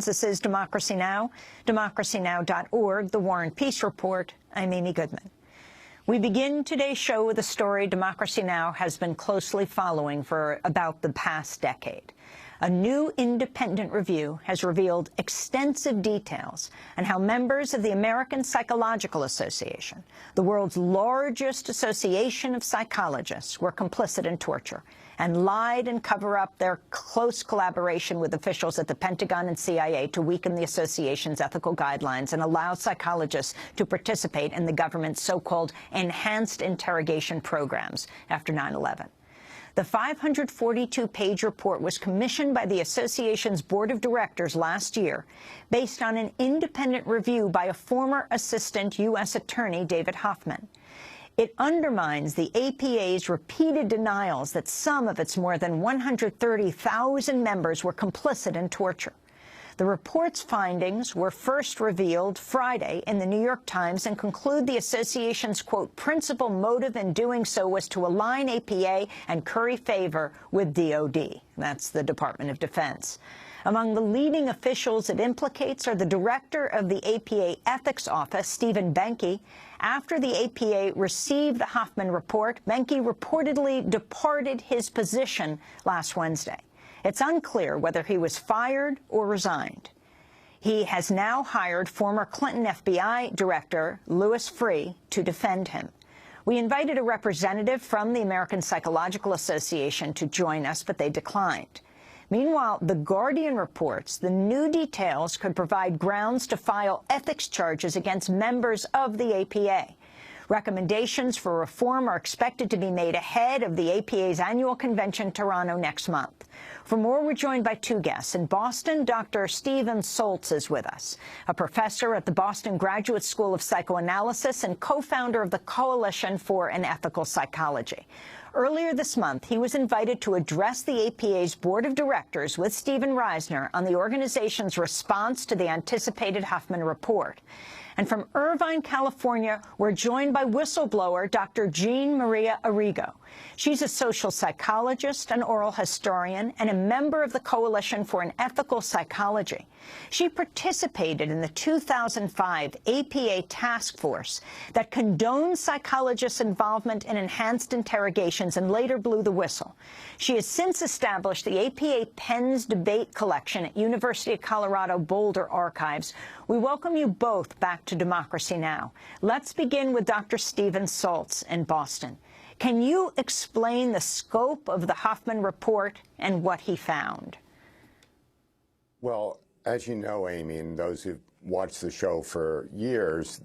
This is Democracy Now!, democracynow.org, The War and Peace Report. I'm Amy Goodman. We begin today's show with a story Democracy Now! Has been closely following for about the past decade. A new independent review has revealed extensive details on how members of the American Psychological Association, the world's largest association of psychologists, were complicit in torture and lied and cover up their close collaboration with officials at the Pentagon and CIA to weaken the association's ethical guidelines and allow psychologists to participate in the government's so-called enhanced interrogation programs after 9/11. The 542-page report was commissioned by the association's board of directors last year based on an independent review by a former assistant U.S. attorney, David Hoffman. It undermines the APA's repeated denials that some of its more than 130,000 members were complicit in torture. The report's findings were first revealed Friday in the New York Times and conclude the association's, quote, principal motive in doing so was to align APA and curry favor with DOD. That's the Department of Defense. Among the leading officials it implicates are the director of the APA Ethics Office, Stephen Benke. After the APA received the Hoffman report, Benke reportedly departed his position last Wednesday. It's unclear whether he was fired or resigned. He has now hired former Clinton FBI Director Louis Freeh to defend him. We invited a representative from the American Psychological Association to join us, but they declined. Meanwhile, The Guardian reports the new details could provide grounds to file ethics charges against members of the APA. Recommendations for reform are expected to be made ahead of the APA's annual convention in Toronto next month. For more, we're joined by two guests. In Boston, Dr. Stephen Soltz is with us, a professor at the Boston Graduate School of Psychoanalysis and co-founder of the Coalition for an Ethical Psychology. Earlier this month, he was invited to address the APA's board of directors with Stephen Reisner on the organization's response to the anticipated Hoffman report. And from Irvine, California, we're joined by whistleblower Dr. Jean Maria Arrigo. She's a social psychologist, an oral historian, and a member of the Coalition for an Ethical Psychology. She participated in the 2005 APA task force that condoned psychologists' involvement in enhanced interrogations and later blew the whistle. She has since established the APA Pens Debate Collection at University of Colorado Boulder Archives. We welcome you both back to Democracy Now! Let's begin with Dr. Stephen Soltz in Boston. Can you explain the scope of the Hoffman report and what he found? Well, as you know, Amy, and those who've watched the show for years,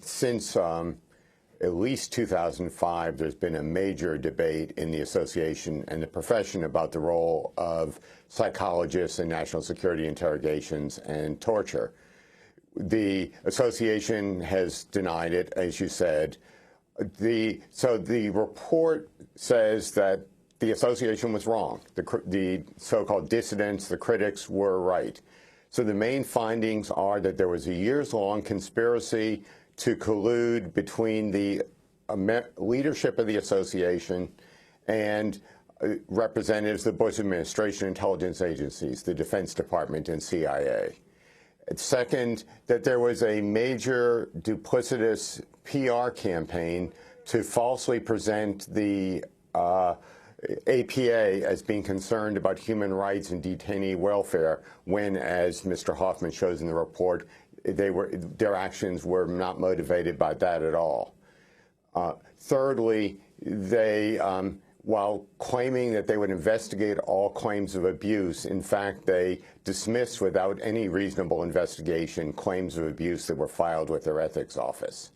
since at least 2005, there's been a major debate in the association and the profession about the role of psychologists in national security interrogations and torture. The association has denied it, as you said. So the report says that the association was wrong. The so-called dissidents, the critics, were right. So the main findings are that there was a years-long conspiracy to collude between the leadership of the association and representatives of the Bush administration intelligence agencies, the Defense Department and CIA. Second, that there was a major duplicitous PR campaign to falsely present the APA as being concerned about human rights and detainee welfare, when, as Mr. Hoffman shows in the report, their actions were not motivated by that at all. Thirdly, they, while claiming that they would investigate all claims of abuse, in fact, they dismissed without any reasonable investigation claims of abuse that were filed with their ethics office.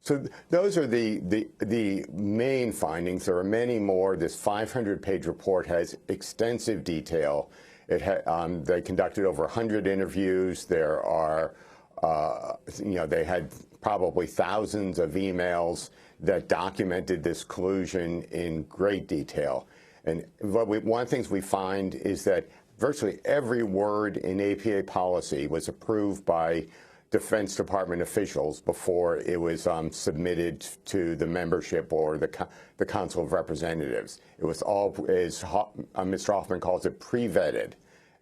So those are the main findings. There are many more. This 500-page report has extensive detail. They conducted over 100 interviews. There are, they had probably thousands of emails that documented this collusion in great detail. And one of the things we find is that virtually every word in APA policy was approved by Defense Department officials before it was submitted to the membership or the Council of Representatives. It was all, as Mr. Hoffman calls it, pre-vetted.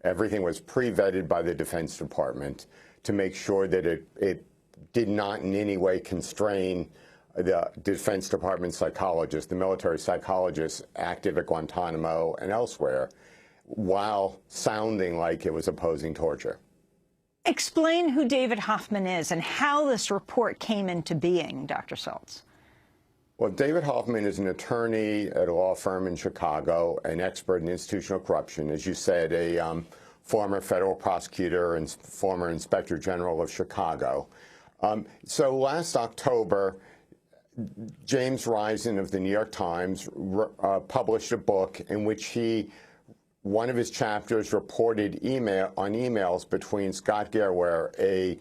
Everything was pre-vetted by the Defense Department to make sure that it did not in any way constrain the Defense Department psychologists, the military psychologists active at Guantanamo and elsewhere, while sounding like it was opposing torture. Explain who David Hoffman is and how this report came into being, Dr. Saltz. Well, David Hoffman is an attorney at a law firm in Chicago, an expert in institutional corruption, as you said, a former federal prosecutor and former inspector general of Chicago. So last October, James Risen of the New York Times published a book in which one of his chapters reported emails between Scott Garware, a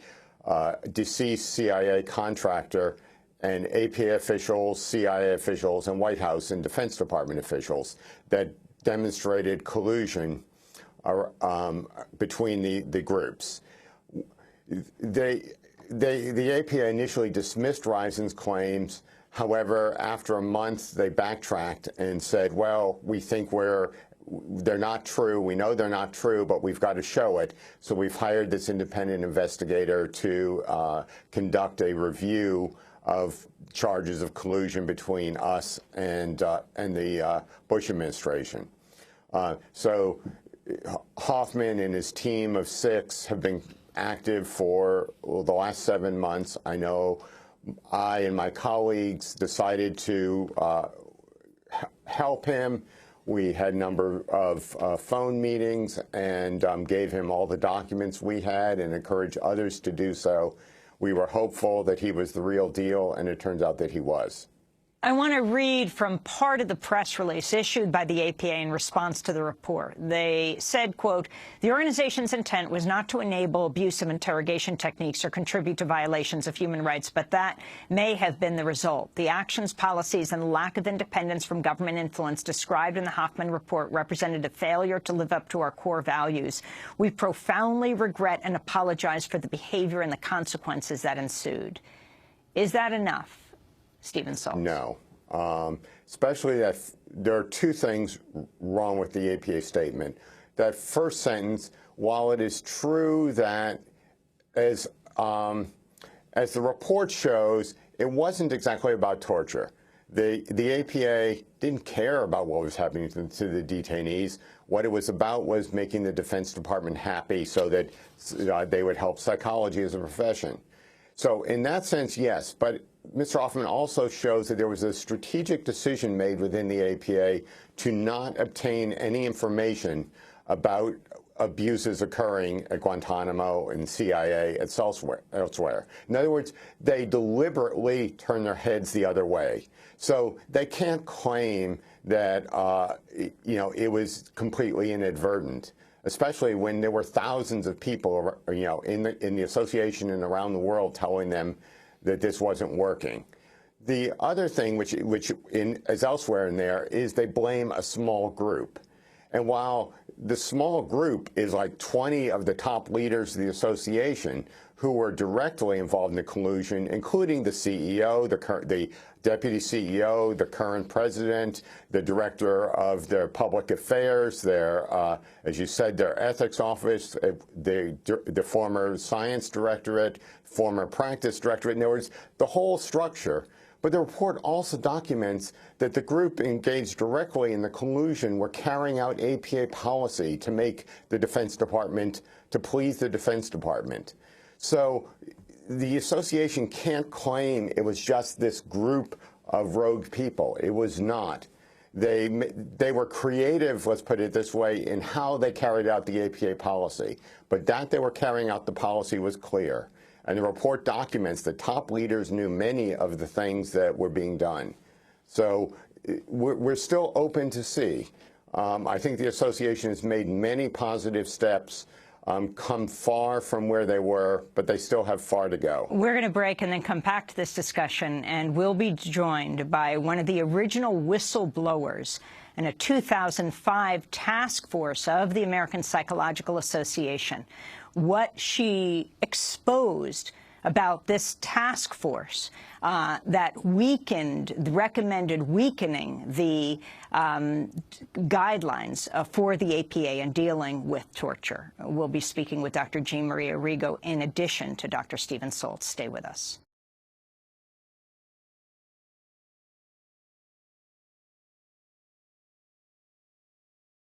deceased CIA contractor, and APA officials, CIA officials, and White House and Defense Department officials that demonstrated collusion between the groups. The APA initially dismissed Risen's claims. However, after a month, they backtracked and said, well, we think they're not true. We know they're not true, but we've got to show it. So we've hired this independent investigator to conduct a review of charges of collusion between us and the Bush administration. So Hoffman and his team of 6 have been active for the last 7 months. I know I and my colleagues decided to help him. We had a number of phone meetings and gave him all the documents we had and encouraged others to do so. We were hopeful that he was the real deal, and it turns out that he was. I want to read from part of the press release issued by the APA in response to the report. They said, quote, the organization's intent was not to enable abusive interrogation techniques or contribute to violations of human rights, but that may have been the result. The actions, policies, and lack of independence from government influence described in the Hoffman report represented a failure to live up to our core values. We profoundly regret and apologize for the behavior and the consequences that ensued. Is that enough? Stephen Saltz. No. Especially that there are 2 things wrong with the APA statement. That first sentence, while it is true that as the report shows, it wasn't exactly about torture. The APA didn't care about what was happening to the detainees. What it was about was making the Defense Department happy so that they would help psychology as a profession. So in that sense, yes, but Mr. Hoffman also shows that there was a strategic decision made within the APA to not obtain any information about abuses occurring at Guantanamo and CIA and elsewhere. In other words, they deliberately turned their heads the other way. So they can't claim that it was completely inadvertent, especially when there were thousands of people, in the association and around the world telling them that this wasn't working. The other thing, which is elsewhere in there, is they blame a small group. And while the small group is like 20 of the top leaders of the association who were directly involved in the collusion, including the CEO, the deputy CEO, the current president, the director of their public affairs, their, as you said, their ethics office, the former science directorate, former practice directorate. In other words, the whole structure. But the report also documents that the group engaged directly in the collusion were carrying out APA policy to make the Defense Department, to please the Defense Department. So the association can't claim it was just this group of rogue people. It was not. They were creative, let's put it this way, in how they carried out the APA policy. But that they were carrying out the policy was clear. And the report documents that top leaders knew many of the things that were being done. So we're still open to see. I think the association has made many positive steps, come far from where they were, but they still have far to go. We're going to break and then come back to this discussion, and we'll be joined by one of the original whistleblowers in a 2005 task force of the American Psychological Association. What she exposed about this task force that recommended weakening the guidelines for the APA in dealing with torture. We'll be speaking with Dr. Jean Maria Rigo in addition to Dr. Stephen Soltz. Stay with us.